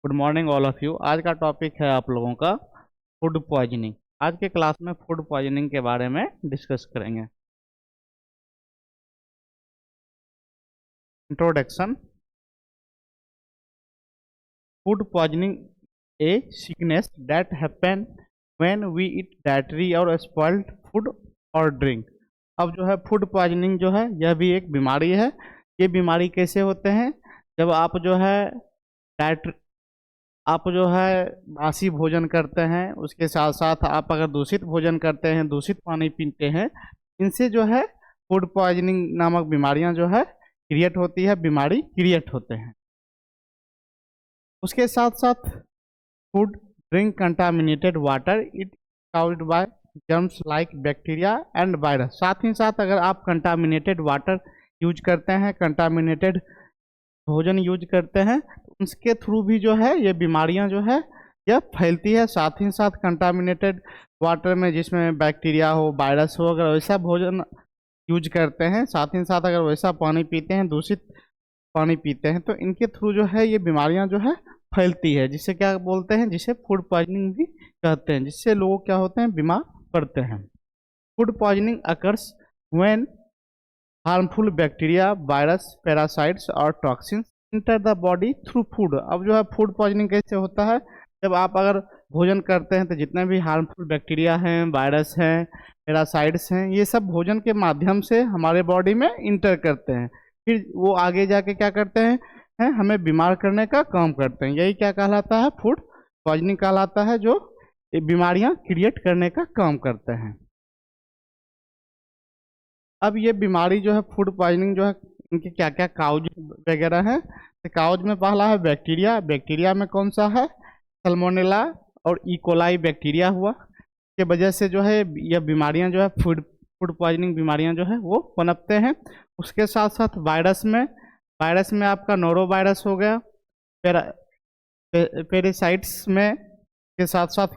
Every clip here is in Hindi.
Good morning all of you. आज का टॉपिक है आप लोगों का फूड पॉइजनिंग। आज के क्लास में फूड पॉइजनिंग के बारे में डिस्कस करेंगे। Introduction. Food poisoning A sickness that happen when we eat dietary और spoiled food और ड्रिंक। अब जो है फूड पॉइजनिंग जो है यह भी एक बीमारी है। ये बीमारी कैसे होते हैं? जब आप जो है डाइट आप जो है बासी भोजन करते हैं, उसके साथ साथ आप अगर दूषित भोजन करते हैं, दूषित पानी पीते हैं, इनसे जो है फूड पॉइजनिंग नामक बीमारियां जो है क्रिएट होती है, बीमारी क्रिएट होते हैं। उसके साथ साथ food drink contaminated water it caused bye germs like bacteria and virus. साथ ही साथ अगर आप कंटामिनेटेड वाटर यूज करते हैं, कंटामिनेटेड भोजन यूज करते हैं, तो उसके थ्रू भी जो है ये बीमारियां जो है यह फैलती है। साथ ही साथ कंटामिनेटेड वाटर में जिसमें बैक्टीरिया हो, वायरस हो, अगर वैसा भोजन यूज करते हैं, साथ ही साथ अगर वैसा पानी पीते हैं, दूषित पानी पीते हैं, तो इनके थ्रू जो है ये बीमारियां जो है फैलती है, जिसे क्या बोलते हैं, जिसे फूड पॉइजनिंग भी कहते हैं, जिससे लोग क्या होते हैं, बीमार पड़ते हैं। Food poisoning occurs when harmful bacteria, virus, parasites और toxins enter the body through food. अब जो है फूड पॉइजनिंग कैसे होता है? जब आप अगर भोजन करते हैं तो जितने भी हार्मफुल बैक्टीरिया हैं, वायरस हैं, पैरासाइट्स हैं, ये सब भोजन के माध्यम से हमारे बॉडी में इंटर करते हैं। फिर वो आगे जाके क्या करते हैं, हमें बीमार करने का काम करते हैं। यही क्या कहलाता है? फूड पॉइजनिंग कहलाता है, जो बीमारियां क्रिएट करने का काम करते हैं। अब ये बीमारी जो है फूड पॉइजनिंग जो है, इनके क्या क्या काउज वगैरह है? तो काउज में पहला है बैक्टीरिया। बैक्टीरिया में कौन सा है? सल्मोनेला और इकोलाई बैक्टीरिया हुआ, के वजह से जो है यह बीमारियां जो है फूड फूड पॉइजनिंग बीमारियां जो है वो पनपते हैं। उसके साथ साथ वायरस में आपका नोरो वायरस हो गया, पेरासाइट्स में के साथ साथ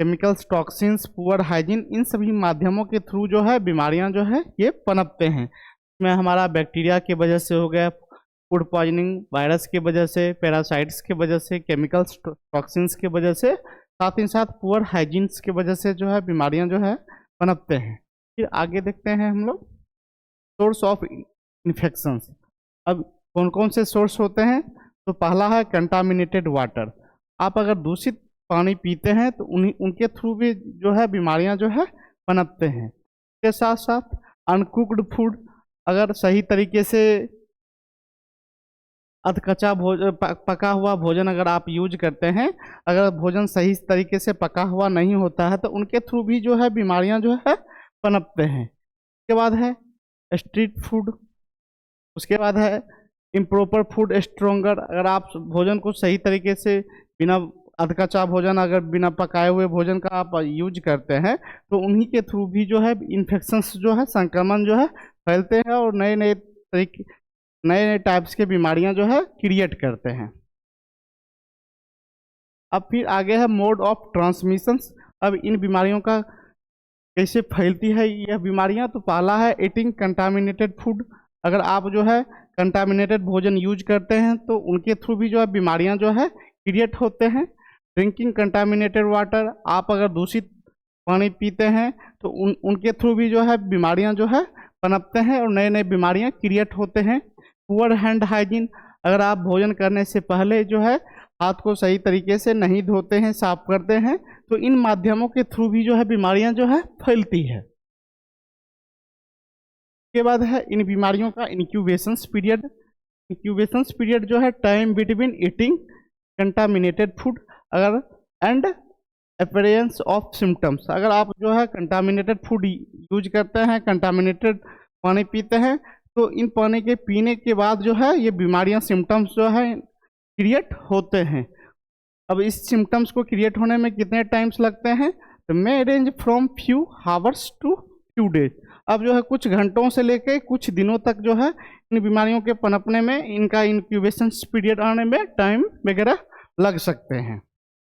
केमिकल्स, टॉक्सिन्स, पुअर हाइजीन, इन सभी माध्यमों के थ्रू जो है बीमारियां जो है ये पनपते हैं। इसमें हमारा बैक्टीरिया की वजह से हो गया फूड पॉइजनिंग, वायरस की वजह से, पैरासाइट्स की वजह से, केमिकल्स, टॉक्सिन्स की वजह से, साथ ही साथ पुअर हाइजीन्स की वजह से जो है बीमारियां जो है पनपते हैं। फिर आगे देखते हैं हम लोग सोर्स ऑफ इन्फेक्शंस। अब कौन कौन से सोर्स होते हैं? तो पहला है कंटामिनेटेड वाटर। आप अगर दूषित पानी पीते हैं तो उनके थ्रू भी जो है बीमारियां जो है पनपते हैं। इसके साथ साथ अनकुक्ड फूड, अगर सही तरीके से अधकच्चा पका हुआ भोजन अगर आप यूज करते हैं, अगर भोजन सही तरीके से पका हुआ नहीं होता है, तो उनके थ्रू भी जो है बीमारियां जो है पनपते हैं। उसके बाद है स्ट्रीट फूड। उसके बाद है इम्प्रॉपर फूड स्ट्रोंगर। अगर आप भोजन को सही तरीके से बिना अधकच्चा भोजन, अगर बिना पकाए हुए भोजन का आप यूज करते हैं, तो उन्हीं के थ्रू भी जो है इन्फेक्शंस जो है, संक्रमण जो है फैलते हैं और नए नए टाइप्स के बीमारियां जो है क्रिएट करते हैं। अब फिर आगे है मोड ऑफ ट्रांसमिशंस। अब इन बीमारियों का कैसे फैलती है यह बीमारियां? तो पहला है ईटिंग कंटामिनेटेड फूड। अगर आप जो है कंटामिनेटेड भोजन यूज करते हैं तो उनके थ्रू भी जो है बीमारियां जो है क्रिएट होते हैं। ड्रिंकिंग कंटामिनेटेड वाटर, आप अगर दूषित पानी पीते हैं तो उनके थ्रू भी जो है बीमारियां जो है पनपते हैं और नए नए बीमारियां क्रिएट होते हैं। पुअर हैंड हाइजीन, अगर आप भोजन करने से पहले जो है हाथ को सही तरीके से नहीं धोते हैं, साफ करते हैं, तो इन माध्यमों के थ्रू भी जो है बीमारियां जो है फैलती है। के बाद है इन बीमारियों का इंक्यूबेशंस पीरियड। इंक्यूबेशंस पीरियड जो है time between eating contaminated food अगर एंड अपीयरेंस ऑफ सिम्टम्स। अगर आप जो है कंटामिनेटेड फूड यूज करते हैं, कंटामिनेटेड पानी पीते हैं, तो इन पानी के पीने के बाद जो है ये बीमारियां, सिम्टम्स जो है क्रिएट होते हैं। अब इस सिम्टम्स को क्रिएट होने में कितने टाइम्स लगते हैं? तो may range from few hours to few days. अब जो है कुछ घंटों से लेकर कुछ दिनों तक जो है इन बीमारियों के पनपने में, इनका इंक्यूबेशन पीरियड आने में टाइम वगैरह लग सकते हैं।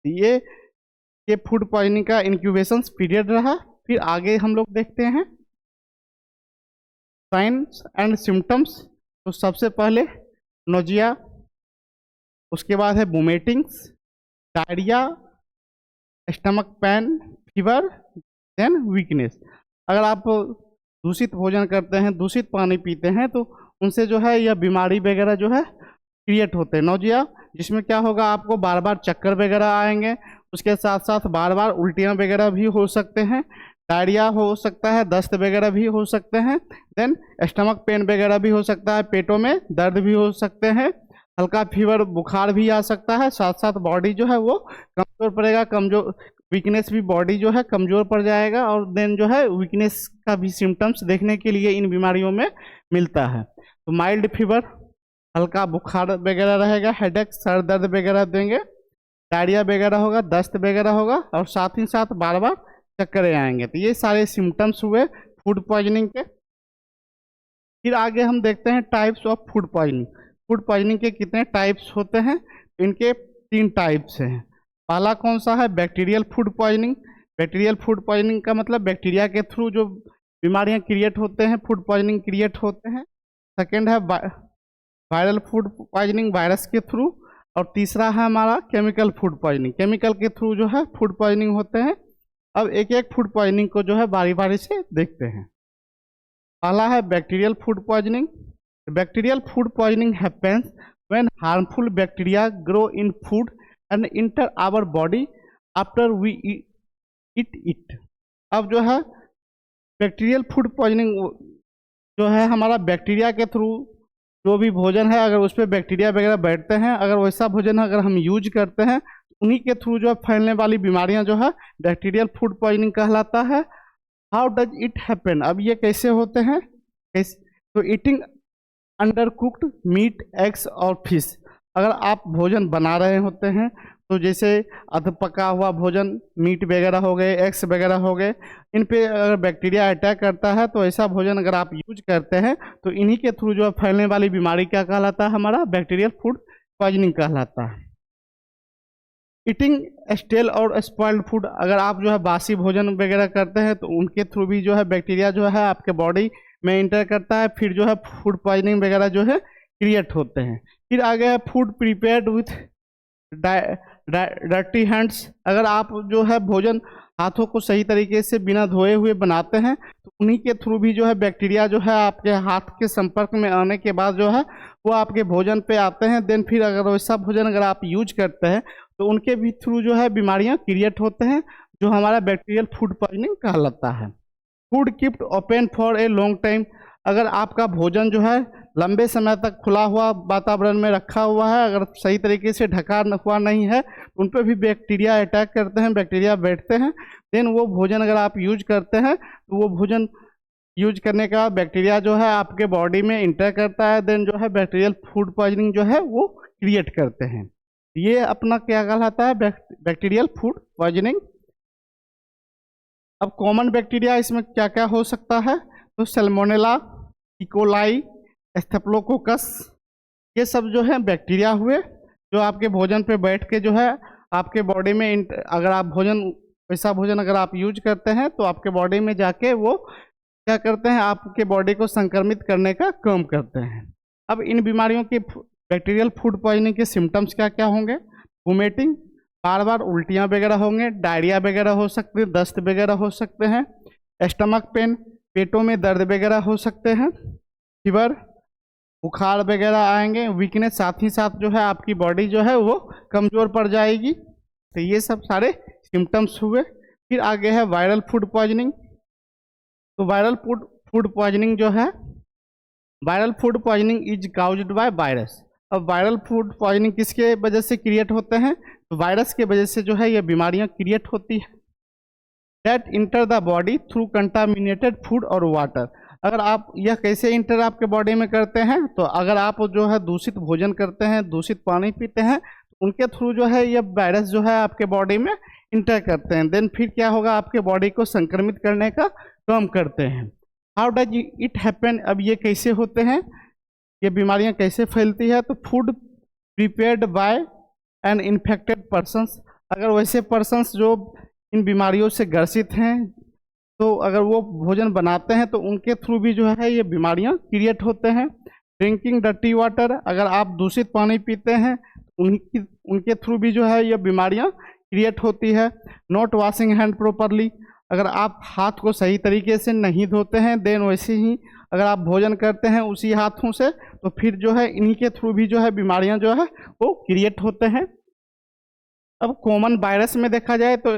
ये फूड पॉइजनिंग का इंक्यूबेशन पीरियड रहा। फिर आगे हम लोग देखते हैं साइंस एंड सिम्टम्स। तो सबसे पहले नोजिया, उसके बाद है vomitings, diarrhoea, stomach pain, fever, then weakness. अगर आप दूषित भोजन करते हैं, दूषित पानी पीते हैं, तो उनसे जो है यह बीमारी वगैरह जो है क्रिएट होते हैं। नौजिया, जिसमें क्या होगा, आपको बार बार चक्कर वगैरह आएंगे, उसके साथ साथ बार बार उल्टियाँ वगैरह भी हो सकते हैं, डायरिया हो सकता है, दस्त वगैरह भी हो सकते हैं, देन स्टमक पेन वगैरह भी हो सकता है, पेटों में दर्द भी हो सकते हैं, हल्का फीवर बुखार भी आ सकता है, साथ साथ बॉडी जो है वो कमजोर पड़ेगा, कमजोर वीकनेस भी, बॉडी जो है कमजोर पड़ जाएगा, और देन जो है वीकनेस का भी सिम्टम्स देखने के लिए इन बीमारियों में मिलता है। तो माइल्ड फीवर, हल्का बुखार वगैरह रहेगा, हेडेक, सर दर्द वगैरह देंगे, डायरिया वगैरह होगा, दस्त वगैरह होगा, और साथ ही साथ बार बार चक्कर आएंगे। तो ये सारे सिम्टम्स हुए फूड पॉइजनिंग के। फिर आगे हम देखते हैं types of food poisoning. Food poisoning के कितने टाइप्स होते हैं? इनके 3 टाइप्स हैं। पहला कौन सा है? Bacterial food poisoning. Bacterial food poisoning का मतलब बैक्टीरिया के थ्रू जो बीमारियां क्रिएट होते हैं, फूड पॉइजनिंग क्रिएट होते हैं। सेकेंड है वायरल फूड पॉइजनिंग, वायरस के थ्रू। और तीसरा है हमारा केमिकल फूड पॉइजनिंग, केमिकल के थ्रू जो है फूड पॉइजनिंग होते हैं। अब एक एक फूड पॉइजनिंग को जो है बारी बारी से देखते हैं। पहला है bacterial food poisoning. Bacterial food poisoning happens when harmful bacteria grow in food and enter our body after we eat it. अब जो है बैक्टीरियल फूड पॉइजनिंग जो है हमारा बैक्टीरिया के थ्रू जो भी भोजन है, अगर उस पर बैक्टीरिया वगैरह बैठते हैं, अगर वैसा भोजन अगर हम यूज करते हैं, उन्हीं के थ्रू जो फैलने वाली बीमारियां जो है बैक्टीरियल फूड पॉइजनिंग कहलाता है। How does it happen? अब ये कैसे होते हैं? तो eating under cooked meet, eggs और फिश। अगर आप भोजन बना रहे होते हैं, तो जैसे अध पका हुआ भोजन, मीट वगैरह हो गए, एग्स वगैरह हो गए, इन पे अगर बैक्टीरिया अटैक करता है, तो ऐसा भोजन अगर आप यूज करते हैं, तो इन्हीं के थ्रू जो फैलने वाली बीमारी क्या कहलाता है? हमारा बैक्टीरियल फूड पॉइजनिंग कहलाता है। ईटिंग स्टेल और स्पॉइल्ड फूड, अगर आप जो है बासी भोजन वगैरह करते हैं, तो उनके थ्रू भी जो है बैक्टीरिया जो है आपके बॉडी में इंटर करता है, फिर जो है फूड पॉइजनिंग वगैरह जो है क्रिएट होते हैं। फिर आगे है food prepared with dirty hands. अगर आप जो है भोजन हाथों को सही तरीके से बिना धोए हुए बनाते हैं, तो उन्हीं के थ्रू भी जो है बैक्टीरिया जो है आपके हाथ के संपर्क में आने के बाद जो है वो आपके भोजन पे आते हैं। देन फिर अगर वैसा भोजन अगर आप यूज करते हैं, तो उनके भी थ्रू जो है बीमारियां क्रिएट होते हैं, जो हमारा बैक्टीरियल फूड पॉइजनिंग कहलाता है। Food keeped open for a long time. अगर आपका भोजन जो है लंबे समय तक खुला हुआ वातावरण में रखा हुआ है, अगर सही तरीके से ढका हुआ नहीं है, उन पर भी बैक्टीरिया अटैक करते हैं, बैक्टीरिया बैठते हैं। देन वो भोजन अगर आप यूज करते हैं, तो वो भोजन यूज करने का बैक्टीरिया जो है आपके बॉडी में इंटर करता है, देन जो है बैक्टीरियल फूड पॉइजनिंग जो है वो क्रिएट करते हैं। ये अपना क्या कहलाता है? Bacterial food poisoning. अब कॉमन बैक्टीरिया इसमें क्या क्या हो सकता है? तो सैल्मोनेला, इकोलाई, स्टेफिलोकोकस, ये सब जो है बैक्टीरिया हुए, जो आपके भोजन पे बैठ के जो है आपके बॉडी में अगर आप वैसा भोजन अगर आप यूज करते हैं, तो आपके बॉडी में जाके वो क्या करते हैं? आपके बॉडी को संक्रमित करने का काम करते हैं। अब इन बीमारियों के बैक्टीरियल फूड पॉइजनिंग के सिम्टम्स क्या क्या होंगे? वोमिटिंग, बार बार उल्टियाँ वगैरह होंगे, डायरिया वगैरह हो सकते हैं, दस्त वगैरह हो सकते हैं, स्टमक पेन, पेटों में दर्द वगैरह हो सकते हैं, फीवर, बुखार वगैरह आएंगे, वीकनेस, साथ ही साथ जो है आपकी बॉडी जो है वो कमज़ोर पड़ जाएगी। तो ये सब सारे सिम्टम्स हुए। फिर आगे है वायरल फूड पॉइजनिंग। तो वायरल फूड पॉइजनिंग जो है, viral food poisoning is caused by virus. अब वायरल फूड पॉइजनिंग किसके वजह से क्रिएट होते हैं? तो वायरस के वजह से जो है ये बीमारियां क्रिएट होती है। That inter the body through contaminated food और वाटर। अगर आप यह कैसे इंटर आपके बॉडी में करते हैं? तो अगर आप जो है दूषित भोजन करते हैं, दूषित पानी पीते हैं, तो उनके थ्रू जो है ये वायरस जो है आपके बॉडी में इंटर करते हैं। देन फिर क्या होगा? आपके बॉडी को संक्रमित करने का काम करते हैं। How does it happen? अब ये कैसे होते हैं, ये बीमारियां कैसे फैलती है? तो food prepared by an infected persons. अगर वैसे पर्सन्स जो इन बीमारियों से ग्रसित हैं, तो अगर वो भोजन बनाते हैं, तो उनके थ्रू भी जो है ये बीमारियां क्रिएट होते हैं। ड्रिंकिंग डर्टी वाटर, अगर आप दूषित पानी पीते हैं, उनके थ्रू भी जो है ये बीमारियां क्रिएट होती है। नॉट वॉशिंग हैंड प्रॉपरली, अगर आप हाथ को सही तरीके से नहीं धोते हैं, देन वैसे ही अगर आप भोजन करते हैं उसी हाथों से, तो फिर जो है इन्हीं के थ्रू भी जो है बीमारियां जो है वो क्रिएट होते हैं। अब कॉमन वायरस में देखा जाए तो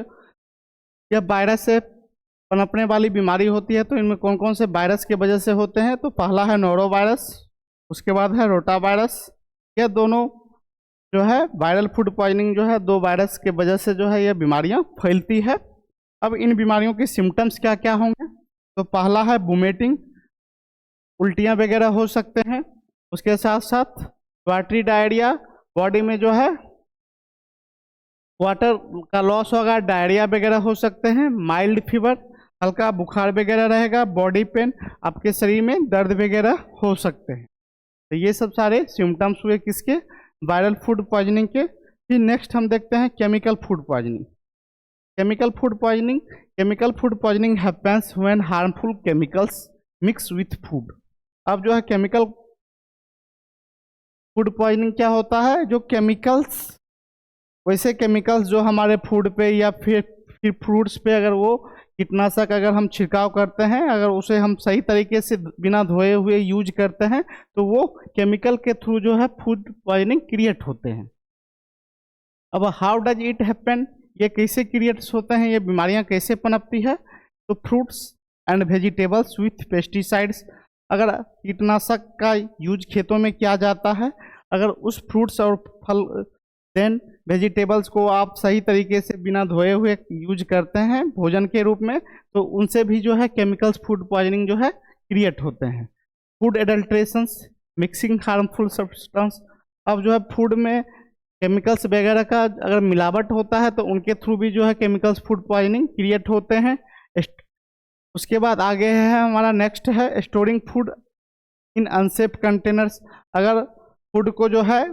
यह वायरस से पनपने वाली बीमारी होती है। तो इनमें कौन कौन से वायरस की वजह से होते हैं, तो पहला है नोरो वायरस, उसके बाद है रोटा वायरस। यह दोनों जो है वायरल फूड पॉइजनिंग जो है, दो वायरस के वजह से जो है यह बीमारियां फैलती है। अब इन बीमारियों के सिम्टम्स क्या क्या होंगे, तो पहला है वोमिटिंग, उल्टियां वगैरह हो सकते हैं। उसके साथ साथ वाटरी डायरिया, बॉडी में जो है वाटर का लॉस होगा, डायरिया वगैरह हो सकते हैं। माइल्ड फीवर, हल्का बुखार वगैरह रहेगा। बॉडी पेन, आपके शरीर में दर्द वगैरह हो सकते हैं। तो ये सब सारे सिम्टम्स हुए किसके, वायरल फूड पॉइजनिंग के। फिर नेक्स्ट हम देखते हैं chemical food poisoning. Chemical food poisoning happens when harmful chemicals mix with food. अब जो है केमिकल फूड पॉइजनिंग क्या होता है, जो केमिकल्स, वैसे केमिकल्स जो हमारे फूड पे या फिर फ्रूट्स पे अगर वो कीटनाशक अगर हम छिड़काव करते हैं, अगर उसे हम सही तरीके से बिना धोए हुए यूज करते हैं, तो वो केमिकल के थ्रू जो है फूड पॉइजनिंग क्रिएट होते हैं। अब हाउ डज इट हैपन, ये कैसे क्रिएट्स होते हैं, ये बीमारियां कैसे पनपती है, तो fruits and vegetables with pesticides, अगर कीटनाशक का यूज खेतों में किया जाता है, अगर उस फ्रूट्स और फल देन वेजिटेबल्स को आप सही तरीके से बिना धोए हुए यूज करते हैं भोजन के रूप में, तो उनसे भी जो है केमिकल्स फूड पॉइजनिंग जो है क्रिएट होते हैं। फूड एडल्ट्रेशंस, मिक्सिंग हार्मफुल सब्सटेंस, अब जो है फूड में केमिकल्स वगैरह का अगर मिलावट होता है तो उनके थ्रू भी जो है केमिकल्स फूड पॉइजनिंग क्रिएट होते हैं। उसके बाद आगे है हमारा नेक्स्ट है storing food in unsafe containers, अगर फूड को जो है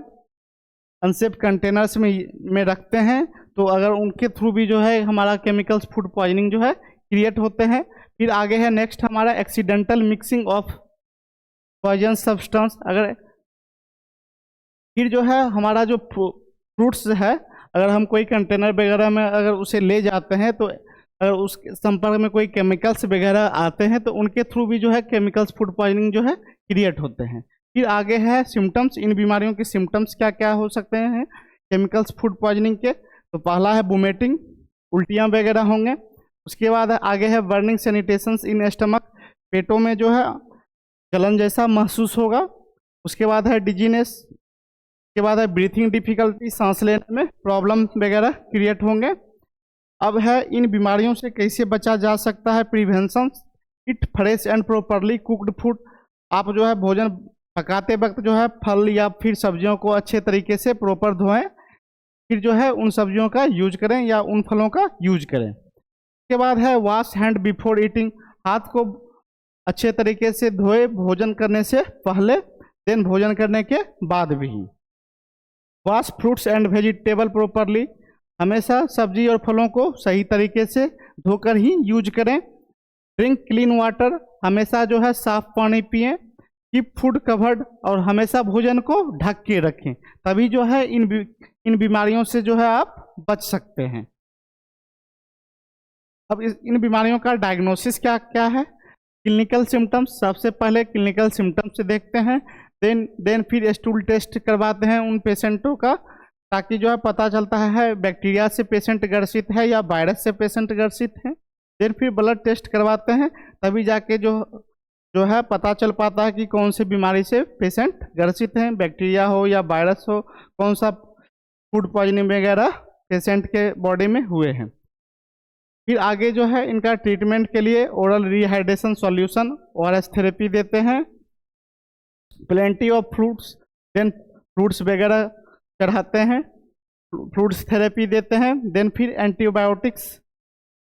अनसेफ कंटेनर्स में रखते हैं तो अगर उनके थ्रू भी जो है हमारा केमिकल्स फूड पॉइजनिंग जो है क्रिएट होते हैं। फिर आगे है नेक्स्ट हमारा accidental mixing of poison substance, अगर फिर जो है हमारा जो फ्रूट्स है, अगर हम कोई कंटेनर वगैरह में अगर उसे ले जाते हैं, तो अगर उसके संपर्क में कोई केमिकल्स वगैरह आते हैं तो उनके थ्रू भी जो है केमिकल्स फूड पॉइजनिंग जो है क्रिएट होते हैं। फिर आगे है सिम्टम्स, इन बीमारियों के सिम्टम्स क्या क्या हो सकते हैं केमिकल्स फूड पॉइजनिंग के, तो पहला है वोमिटिंग, उल्टियाँ वगैरह होंगे। उसके बाद आगे है बर्निंग सैनिटेशंस इन स्टमक, पेटों में जो है जलन जैसा महसूस होगा। उसके बाद है डिजीनेस, उसके बाद है ब्रीथिंग डिफिकल्टी, सांस लेने में प्रॉब्लम वगैरह क्रिएट होंगे। अब है इन बीमारियों से कैसे बचा जा सकता है, prevention, it fresh and properly cooked food, आप जो है भोजन पकाते वक्त जो है फल या फिर सब्जियों को अच्छे तरीके से प्रॉपर धोएं, फिर जो है उन सब्जियों का यूज करें या उन फलों का यूज करें। उसके बाद है वॉश हैंड बिफोर ईटिंग, हाथ को अच्छे तरीके से धोए भोजन करने से पहले, देन भोजन करने के बाद भी। Wash fruits and vegetable properly, हमेशा सब्जी और फलों को सही तरीके से धोकर ही यूज करें। ड्रिंक क्लीन वाटर, हमेशा जो है साफ पानी पिएं। कीप फूड कवर्ड, और हमेशा भोजन को ढक के रखें, तभी जो है इन बीमारियों से जो है आप बच सकते हैं। अब इन बीमारियों का डायग्नोसिस क्या क्या है, क्लिनिकल सिम्टम्स, सबसे पहले क्लिनिकल सिम्टम्स से देखते हैं, देन फिर स्टूल टेस्ट करवाते हैं उन पेशेंटों का, ताकि जो है पता चलता है बैक्टीरिया से पेशेंट ग्रसित है या वायरस से पेशेंट ग्रसित है। देन फिर ब्लड टेस्ट करवाते हैं, तभी जाके जो है पता चल पाता है कि कौन सी बीमारी से पेशेंट ग्रसित हैं, बैक्टीरिया हो या वायरस हो, कौन सा फूड पॉइजनिंग वगैरह पेशेंट के बॉडी में हुए हैं। फिर आगे जो है इनका ट्रीटमेंट के लिए oral rehydration solution ORS therapy देते हैं। Plenty of fruits, then fruits वगैरह चढ़ाते हैं, फ्रूट्स थेरेपी देते हैं। देन फिर एंटीबायोटिक्स,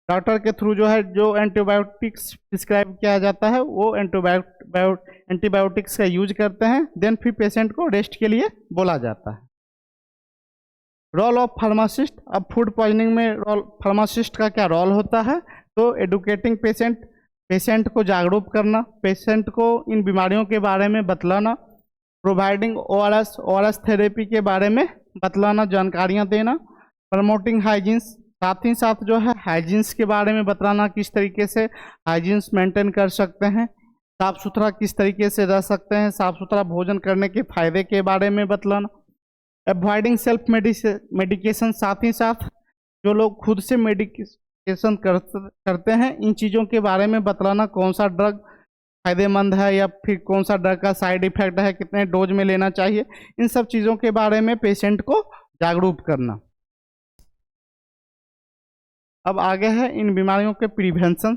डॉक्टर के थ्रू जो है जो एंटीबायोटिक्स प्रिस्क्राइब किया जाता है वो एंटीबायोटिक्स का यूज करते हैं। देन फिर पेशेंट को रेस्ट के लिए बोला जाता है। रोल ऑफ फार्मासिस्ट, अब फूड पॉइजनिंग में फार्मासिस्ट का क्या रोल होता है, तो एडुकेटिंग पेशेंट को जागरूक करना, पेशेंट को इन बीमारियों के बारे में बतलाना, प्रोवाइडिंग ORS थेरेपी के बारे में बतलाना, जानकारियाँ देना। प्रमोटिंग हाइजीन्स, साथ ही साथ जो है हाइजीन्स के बारे में बतलाना, किस तरीके से हाइजीन्स मेंटेन कर सकते हैं, साफ सुथरा किस तरीके से रह सकते हैं, साफ सुथरा भोजन करने के फायदे के बारे में बतलाना। अवॉइडिंग सेल्फ मेडिकेशन, साथ ही साथ जो लोग खुद से मेडिकेशन करते हैं, इन चीज़ों के बारे में बतलाना, कौन सा ड्रग फायदेमंद है या फिर कौन सा ड्रग का साइड इफेक्ट है, कितने डोज में लेना चाहिए, इन सब चीज़ों के बारे में पेशेंट को जागरूक करना। अब आगे है इन बीमारियों के prevention.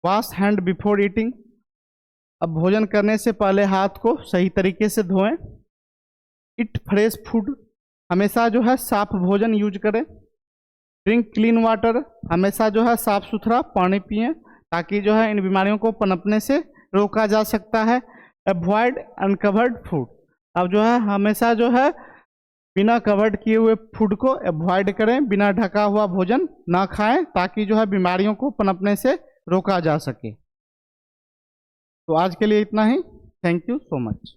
Wash hand before eating, अब भोजन करने से पहले हाथ को सही तरीके से धोएं। इट फ्रेश फूड, हमेशा जो है साफ भोजन यूज करें। ड्रिंक क्लीन वाटर, हमेशा जो है साफ सुथरा पानी पिएं, ताकि जो है इन बीमारियों को पनपने से रोका जा सकता है। अवॉइड अनकवर्ड फूड, अब जो है हमेशा जो है बिना कवर्ड किए हुए फूड को अवॉइड करें, बिना ढका हुआ भोजन ना खाएं, ताकि जो है बीमारियों को पनपने से रोका जा सके। तो आज के लिए इतना ही। Thank you so much.